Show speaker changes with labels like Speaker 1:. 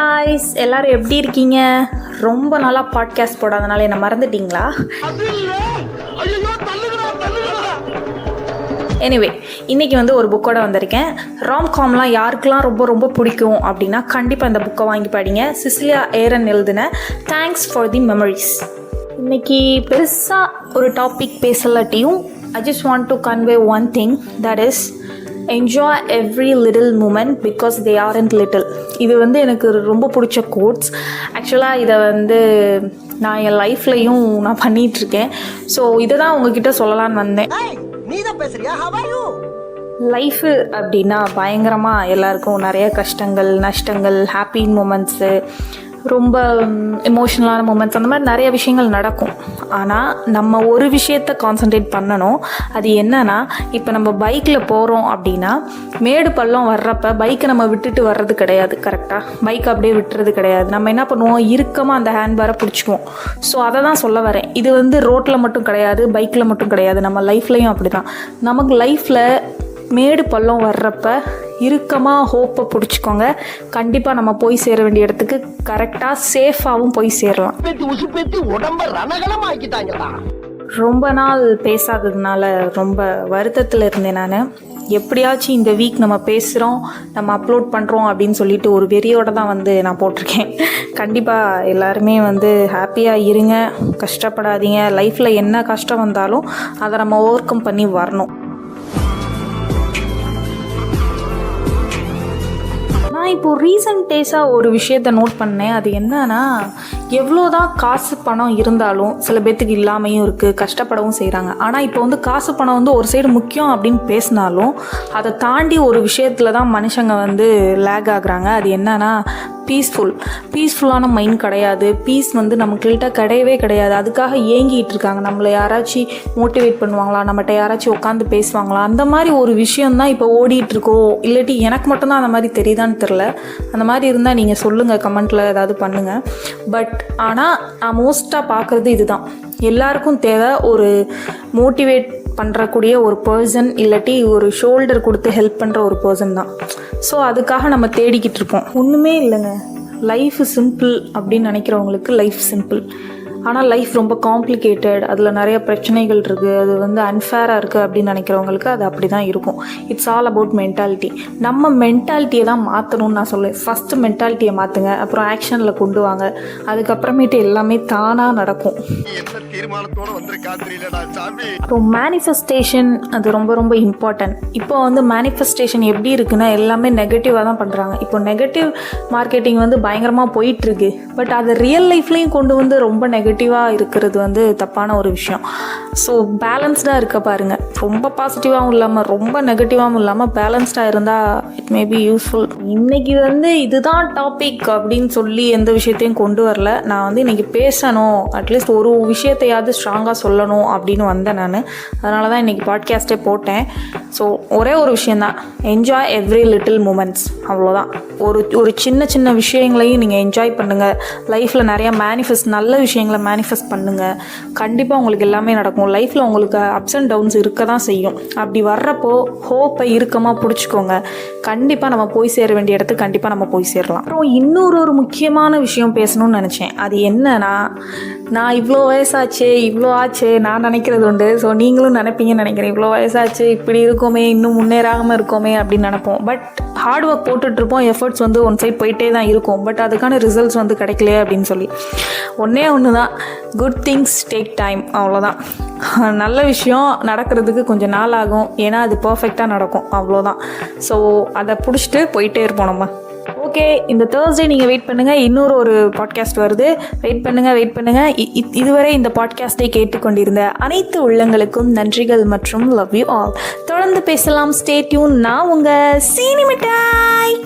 Speaker 1: Guys, எல்லாரும் எப்படி இருக்கீங்க? ரொம்ப நாளாக பாட்காஸ்ட் போடாதனால என்ன மறந்துட்டீங்களா? எனிவே, இன்றைக்கி ஒரு புக்கோட வந்திருக்கேன். ராம்காம்லாம் யாருக்கெல்லாம் ரொம்ப ரொம்ப பிடிக்கும் அப்படின்னா கண்டிப்பாக இந்த புக்கை வாங்கி படிங்க. சிசிலியா ஏரன் எழுதின தேங்க்ஸ் ஃபார் தி மெமரிஸ். இன்றைக்கி பெருசாக ஒரு topic பேசலாட்டியும் I just want to convey one thing, that is enjoy every little moment because they aren't little. இது எனக்கு ரொம்ப பிடிச்ச கோட்ஸ். ஆக்சுவலாக இதை நான் என் லைஃப்லையும் நான் பண்ணிகிட்ருக்கேன். ஸோ இதை தான் உங்ககிட்ட சொல்லலான்னு வந்தேன். லைஃபு அப்படின்னா பயங்கரமாக எல்லாருக்கும் நிறைய கஷ்டங்கள், நஷ்டங்கள், ஹாப்பி மூமெண்ட்ஸு, ரொம்ப எமோஷ்னலான மூமெண்ட்ஸ், அந்த மாதிரி நிறைய விஷயங்கள் நடக்கும். ஆனால் நம்ம ஒரு விஷயத்தை கான்சன்ட்ரேட் பண்ணணும். அது என்னன்னா, இப்போ நம்ம பைக்கில் போகிறோம் அப்படின்னா மேடு பள்ளம் வர்றப்ப பைக்கை நம்ம விட்டுட்டு வர்றது கிடையாது. கரெக்டாக பைக்கை அப்படியே விட்டுறது கிடையாது. நம்ம என்ன பண்ணுவோம், இறுக்கமாக அந்த ஹேண்ட்பேரை பிடிச்சிக்குவோம். ஸோ அதை தான் சொல்ல வரேன். இது ரோட்டில் மட்டும் கிடையாது, பைக்கில் மட்டும் கிடையாது, நம்ம லைஃப்லையும் அப்படி தான். நமக்கு லைஃப்பில் மேடு பள்ளம் வர்றப்ப இறுக்கமாக ஹோப்பை பிடிச்சிக்கோங்க. கண்டிப்பாக நம்ம போய் சேர வேண்டிய இடத்துக்கு கரெக்டாக சேஃபாகவும் போய் சேரலாம். ரொம்ப நாள் பேசாததுனால ரொம்ப வருத்தத்தில் இருந்தேன் நான். எப்படியாச்சும் இந்த வீக் நம்ம பேசுகிறோம், நம்ம அப்லோட் பண்ணுறோம் அப்படின்னு சொல்லிட்டு ஒரு வெறியோடு தான் நான் போட்டிருக்கேன். கண்டிப்பாக எல்லாருமே ஹாப்பியாக இருங்க, கஷ்டப்படாதீங்க. லைஃப்பில் என்ன கஷ்டம் வந்தாலும் அதை நம்ம ஓவர் கம் பண்ணி வரணும். நான் இப்போது ரீசன்ட் டேஸாக ஒரு விஷயத்தை நோட் பண்ணேன். அது என்னன்னா, எவ்வளோதான் காசு பணம் இருந்தாலும் சில பேர்த்துக்கு இல்லாமையும் இருக்குது, கஷ்டப்படவும் செய்கிறாங்க. ஆனால் இப்போ காசு பணம் ஒரு சைடு முக்கியம் அப்படின்னு பேசினாலும் அதை தாண்டி ஒரு விஷயத்தில் தான் மனுஷங்க லேக் ஆகுறாங்க. அது என்னன்னா, பீஸ்ஃபுல்லான மைண்ட் கிடையாது. பீஸ் நம்மக்கிட்ட கிடையவே கிடையாது. அதுக்காக ஏங்கிட்டு இருக்காங்க. நம்மளை யாராச்சும் மோட்டிவேட் பண்ணுவாங்களா, நம்மகிட்ட யாராச்சும் உட்காந்து பேசுவாங்களா, அந்த மாதிரி ஒரு விஷயந்தான் இப்போ ஓடிட்டுருக்கோ. இல்லாட்டி எனக்கு மட்டும்தான் அந்த மாதிரி தெரியுதான்னு தெரில. அந்த மாதிரி இருந்தால் நீங்கள் சொல்லுங்கள், கமெண்ட்டில் ஏதாவது பண்ணுங்கள். பட் ஆனால் நான் மோஸ்ட்டாக பார்க்குறது இதுதான். எல்லாருக்கும் தேவை ஒரு மோட்டிவேட் பண்ணுறக்கூடிய ஒரு பர்சன், இல்லாட்டி ஒரு ஷோல்டர் கொடுத்து ஹெல்ப் பண்ணுற ஒரு பர்சன் தான். ஸோ அதுக்காக நம்ம தேடிக்கிட்டு இருப்போம். ஒன்றுமே இல்லைங்க, லைஃப் சிம்பிள் அப்படின்னு நினைக்கிறவங்களுக்கு லைஃப் சிம்பிள். ஆனால் லைஃப் ரொம்ப காம்ப்ளிகேட்டட், அதில் நிறைய பிரச்சனைகள் இருக்குது, அது அன்ஃபேராக இருக்குது அப்படின்னு நினைக்கிறவங்களுக்கு அது அப்படி தான் இருக்கும். It's all about mentality. நம்ம மென்டாலிட்டியை தான் மாற்றணும்னு நான் சொல்லுவேன். ஃபஸ்ட்டு மென்டாலிட்டியை மாற்றுங்க, அப்புறம் ஆக்ஷனில் கொண்டு வாங்க. அதுக்கப்புறமேட்டு எல்லாமே தானாக நடக்கும். அப்புறம் மேனிஃபெஸ்டேஷன், அது ரொம்ப ரொம்ப இம்பார்ட்டன்ட். இப்போ மேனிஃபெஸ்டேஷன் எப்படி இருக்குன்னா, எல்லாமே நெகட்டிவாக தான் பண்ணுறாங்க. இப்போ நெகட்டிவ் மார்க்கெட்டிங் பயங்கரமாக போயிட்டுருக்கு. பட் அது ரியல் லைஃப்லேயும் கொண்டு ரொம்ப நெகட்டிவாக இருக்கிறது தப்பான ஒரு விஷயம். ஸோ பேலன்ஸ்டாக இருக்க பாருங்கள். ரொம்ப பாசிட்டிவாகவும் இல்லாமல் ரொம்ப நெகட்டிவாகவும் இல்லாமல் பேலன்ஸ்டாக இருந்தால் இட் மே பி யூஸ்ஃபுல். இன்றைக்கி இதுதான் டாபிக் அப்படின்னு சொல்லி எந்த விஷயத்தையும் கொண்டு வரல. நான் இன்றைக்கி பேசணும், அட்லீஸ்ட் ஒரு விஷயத்தையாவது ஸ்ட்ராங்காக சொல்லணும் அப்படின்னு வந்தேன் நான். அதனால தான் இன்றைக்கி பாட்காஸ்ட்டே போட்டேன். ஸோ ஒரே ஒரு விஷயந்தான், என்ஜாய் எவ்ரி லிட்டில் மூமெண்ட்ஸ். அவ்வளோதான். ஒரு சின்ன சின்ன விஷயங்களையும் நீங்கள் என்ஜாய் பண்ணுங்கள். லைஃப்பில் நிறையா நல்ல விஷயங்களை மேனிஃபெஸ்ட் பண்ணுங்கள். கண்டிப்பாக உங்களுக்கு எல்லாமே நடக்கும். லைஃப்பில் உங்களுக்கு அப்ஸ் அண்ட் டவுன்ஸ் இருக்க தான் செய்யும். அப்படி வர்றப்போ ஹோப்பை இறுக்கமாக பிடிச்சிக்கோங்க. கண்டிப்பாக நம்ம போய் சேர வேண்டிய இடத்துக்கு கண்டிப்பாக நம்ம போய் சேரலாம். அப்புறம் இன்னொரு முக்கியமான விஷயம் பேசணும்னு நினச்சேன். அது என்னன்னா, நான் இவ்வளோ வயசாச்சு, இவ்வளோ ஆச்சு நான் நினைக்கிறது உண்டு. ஸோ நீங்களும் நினைப்பீங்கன்னு நினைக்கிறேன். இவ்வளோ வயசாச்சு, இப்படி இருக்கோமே, இன்னும் முன்னேறாமல் இருக்கோமே அப்படின்னு நினைப்போம். பட் ஹார்ட் ஒர்க் போட்டுட்ருப்போம், எஃபர்ட்ஸ் ஒன் சைட் போயிட்டே தான் இருக்கும். பட் அதுக்கான ரிசல்ட்ஸ் கிடைக்கலையே அப்படின்னு சொல்லி ஒன்று தான், குட் திங்ஸ் டேக் டைம். அவ்வளோதான். நல்ல விஷயம் நடக்கிறதுக்கு கொஞ்சம் நாள் ஆகும், ஏன்னா அது பர்ஃபெக்டாக நடக்கும். அவ்வளோதான். ஸோ அதை பிடிச்சிட்டு போயிட்டே இருப்போம் நம்ம. ஓகே, இந்த தேர்ஸ்டே நீங்கள் வெயிட் பண்ணுங்கள், இன்னொரு பாட்காஸ்ட் வருது. வெயிட் பண்ணுங்கள். இதுவரை இந்த பாட்காஸ்ட்டை கேட்டுக்கொண்டிருந்த அனைத்து உள்ளங்களுக்கும் நன்றிகள் மற்றும் லவ் யூ ஆல். தொடர்ந்து பேசலாம். Stay tune. நான் உங்கள் சீனி மிட்டாய்.